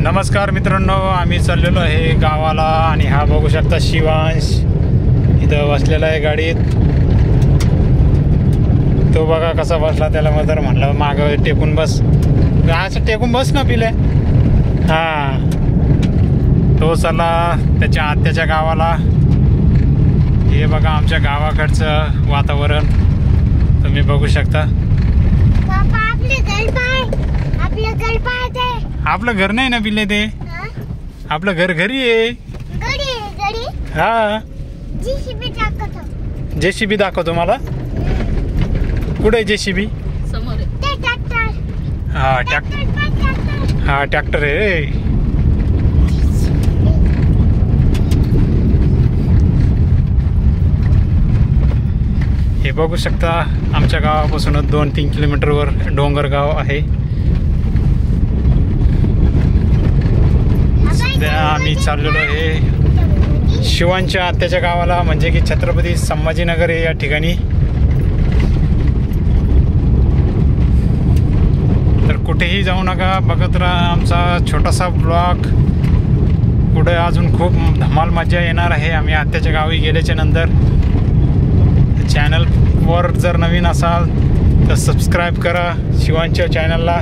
नमस्कार मित्रांनो, आम्ही चाललेलो आहे गावाला आणि हा बघू शकता शिवांश इथं बसलेला आहे गाडीत. तो बघा कसा बसला, त्याला मग तर म्हणलं मागं टेकून बस, असं टेकून बस ना पिले. हा, तो चालला त्याच्या आत्याच्या गावाला. हे बघा आमच्या गावाकडचं वातावरण तुम्ही बघू शकता. आपलं घर नाही ना पिल्ले, ते आपलं घर घरी आहे. हा, जेसीबी दाखवतो मला. कुठे जेसीबी? हा ट्रॅक्टर आहे. हे बघू शकता आमच्या गावापासूनच 2-3 किलोमीटरवर डोंगरगाव आहे. सध्या आम्ही चाललेलो आहे शिवांच्या आत्याच्या गावाला, म्हणजे की छत्रपती संभाजीनगर आहे या ठिकाणी. तर कुठेही जाऊ नका, बघत राहा आमचा छोटासा ब्लॉग. पुढे अजून खूप धमाल मजा येणार आहे आम्ही आत्याच्या गावी गेल्याच्या नंतर. चॅनलवर जर नवीन असाल तर सबस्क्राईब करा शिवांच्या चॅनलला.